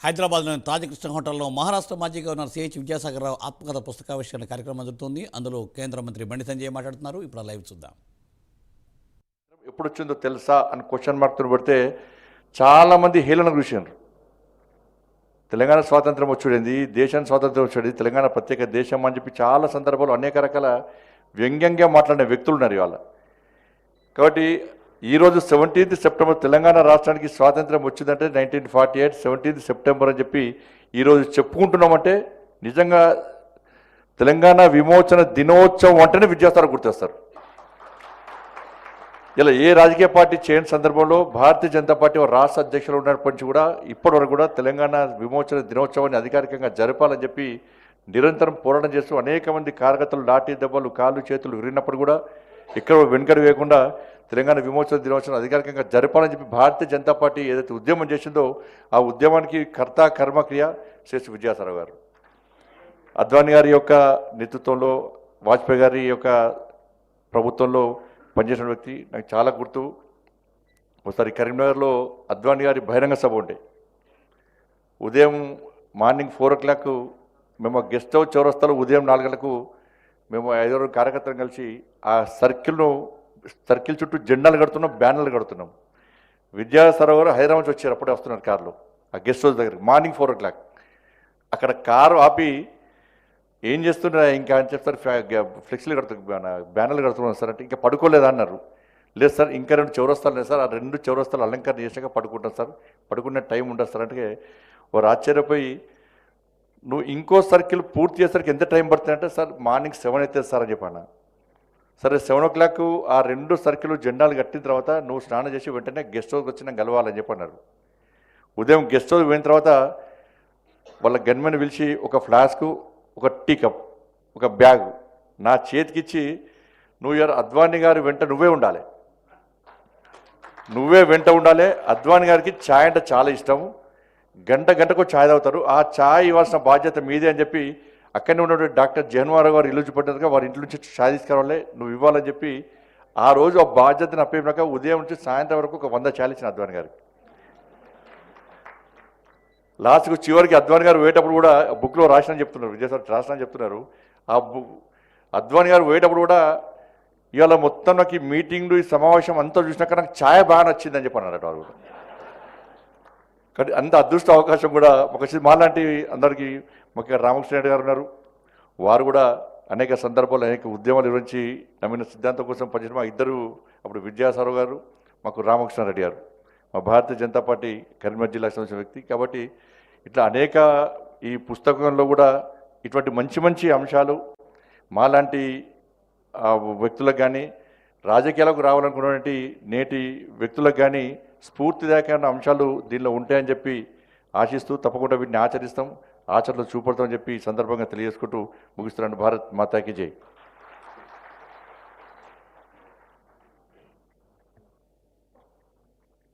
హైదరాబాద్లోని తాజకృష్ణ హోటల్లో మహారాష్ట్ర మాజీ గవర్నర్ సిహెచ్ విద్యాసాగర్ రావు ఆత్మకథ పుస్తకావిష్కరణ కార్యక్రమం జరుగుతుంది. అందులో కేంద్ర మంత్రి బండి సంజయ్ మాట్లాడుతున్నారు. ఇప్పుడు లైవ్ చూద్దాం. ఎప్పుడు వచ్చిందో తెలుసా అని క్వశ్చన్ మార్క్తో పెడితే చాలామంది హేళన చూసారు. తెలంగాణ స్వాతంత్రం వచ్చేది, దేశానికి స్వాతంత్రం వచ్చేది, తెలంగాణ ప్రత్యేక దేశం అని చెప్పి చాలా సందర్భాలు అనేక రకాల వ్యంగ్యంగా మాట్లాడిన వ్యక్తులు ఉన్నారు ఇవాళ. కాబట్టి ఈరోజు 17th సెప్టెంబర్ తెలంగాణ రాష్ట్రానికి స్వాతంత్రం వచ్చిందంటే 1948 17th సెప్టెంబర్ అని చెప్పి ఈరోజు చెప్పుకుంటున్నామంటే నిజంగా తెలంగాణ విమోచన దినోత్సవం అంటేనే విద్యాసాగర్ గుర్తొస్తారు. ఇలా ఏ రాజకీయ పార్టీ చేయని సందర్భంలో భారతీయ జనతా పార్టీ రాష్ట్ర అధ్యక్షులు ఉన్నప్పటి నుంచి కూడా ఇప్పటివరకు కూడా తెలంగాణ విమోచన దినోత్సవాన్ని అధికారికంగా జరపాలని చెప్పి నిరంతరం పోరాటం చేస్తూ అనేక మంది కార్యకర్తలు లాఠీ దెబ్బలు కాళ్ళు చేతులు విరిగినప్పుడు కూడా ఇక్కడ వెనుకడు వేయకుండా తెలంగాణ విమోచన దినోత్సవం అధికారికంగా జరపాలని చెప్పి భారతీయ జనతా పార్టీ ఏదైతే ఉద్యమం చేసిందో ఆ ఉద్యమానికి కర్త కర్మక్రియ శ్రీ విద్యాసాగర్ గారు. అద్వానీ గారి యొక్క నేతృత్వంలో, వాజ్పేయి గారి యొక్క ప్రభుత్వంలో పనిచేసిన వ్యక్తి నాకు చాలా గుర్తు. ఒకసారి కరీంనగర్లో అద్వానీ గారి బహిరంగ సభ ఉండే, ఉదయం మార్నింగ్ 4 o'clock మేము గెస్ట్ హౌస్ చౌరస్తాలో ఉదయం 4 గంటలకు మేము 5 కార్యకర్తలు కలిసి ఆ సర్కిల్ చుట్టూ జెండాలు కడుతున్నాం, బ్యానర్లు కడుతున్నాం. విద్యాసాగర్ గారు హైదరాబాద్ నుంచి వచ్చారు, అప్పుడే వస్తున్నారు కారులో ఆ గెస్ట్ హౌస్ దగ్గరికి. మార్నింగ్ 4 o'clock అక్కడ కారు ఆపి ఏం చేస్తున్నా ఇంకా అని చెప్తారు, ఫ్లెక్సీలు బ్యానర్లు కడుతున్నాం సార్ అంటే ఇంకా పడుకోలేదా అన్నారు. లేదు సార్ ఇంకా 2 చౌరస్తాలు లేదు సార్, ఆ 2 చౌరస్తాలు అలంకరణ చేసాక పడుకుంటాం సార్, పడుకునే టైం ఉండదు సార్ అంటే వారు ఆశ్చర్యపోయి నువ్వు ఇంకో సర్కిల్ పూర్తి చేసరికి ఎంత టైం పడుతుందంటే సార్ మార్నింగ్ 7 అవుతుంది సార్ అని చెప్పాను. సరే 7 o'clock ఆ 2 సర్కిల్ జెండాలు కట్టిన తర్వాత నువ్వు స్నానం చేసి వెంటనే గెస్ట్ హౌస్కి వచ్చి నాకు కలవాలని చెప్పన్నారు. ఉదయం గెస్ట్ హౌస్ పోయిన తర్వాత వాళ్ళ గన్మెన్ పిలిచి ఒక ఫ్లాస్కు, ఒక టీ కప్, ఒక బ్యాగ్ నా చేతికిచ్చి నువ్వు యార్ అద్వానీ గారి వెంట నువ్వే ఉండాలి, అద్వానీ గారికి ఛాయ్ అంటే చాలా ఇష్టం, గంటకు ఛాయ్ తాగుతారు, ఆ ఛాయ్ ఇవ్వాల్సిన బాధ్యత మీదే అని చెప్పి అక్కడనే ఉన్నటువంటి డాక్టర్ జహన్వారావు గారు ఇల్లు చూపట్టినట్టుగా వారి ఇంటి నుంచి ఛాయ్ తీసుకురావాలే నువ్వు ఇవ్వాలని చెప్పి ఆ రోజు ఆ బాధ్యతను అప్పేనాక ఉదయం నుంచి సాయంత్రం వరకు ఒక 100 ఛాయలు ఇచ్చిన అద్వానీ గారికి. లాస్ట్కు చివరికి అద్వానీ గారు పోయేటప్పుడు కూడా బుక్లో రాసినని చెప్తున్నారు, విద్యాసాగర్ రాసినని చెప్తున్నారు. ఆ అద్వానీ గారు పోయేటప్పుడు కూడా ఇవాళ మొత్తం నాకు ఈ మీటింగ్లు ఈ సమావేశం అంతా చూసినాక నాకు ఛాయ్ బాగా నచ్చిందని చెప్పి అన్నారట వారు కూడా. కాబట్టి అంత అదృష్ట అవకాశం కూడా మాలాంటి అందరికీ ముఖ్యంగా రామకృష్ణ రెడ్డి గారు ఉన్నారు. వారు కూడా అనేక సందర్భాలు అనేక ఉద్యమాలు నిర్వహించి నమ్మిన సిద్ధాంతం కోసం పనిచేసిన మా ఇద్దరు, అప్పుడు విద్యాసాగర్ గారు, మాకు రామకృష్ణ రెడ్డి గారు, మా భారతీయ జనతా పార్టీ కరీంనగర్ జిల్లాకు సంబంధించిన వ్యక్తి. కాబట్టి ఇట్లా అనేక ఈ పుస్తకంలో కూడా ఇటువంటి మంచి అంశాలు మాలాంటి వ్యక్తులకు కానీ రాజకీయాలకు రావాలనుకున్నటువంటి నేటి వ్యక్తులకు కానీ స్ఫూర్తిదాయకమైన అంశాలు దీనిలో ఉంటాయని చెప్పి ఆశిస్తూ తప్పకుండా వీటిని ఆచరిస్తాం, ఆచరణలో చూపడతామని చెప్పి ఈ సందర్భంగా తెలియజేసుకుంటూ ముగిస్తున్నాను. భారత్ మాతాకి జై.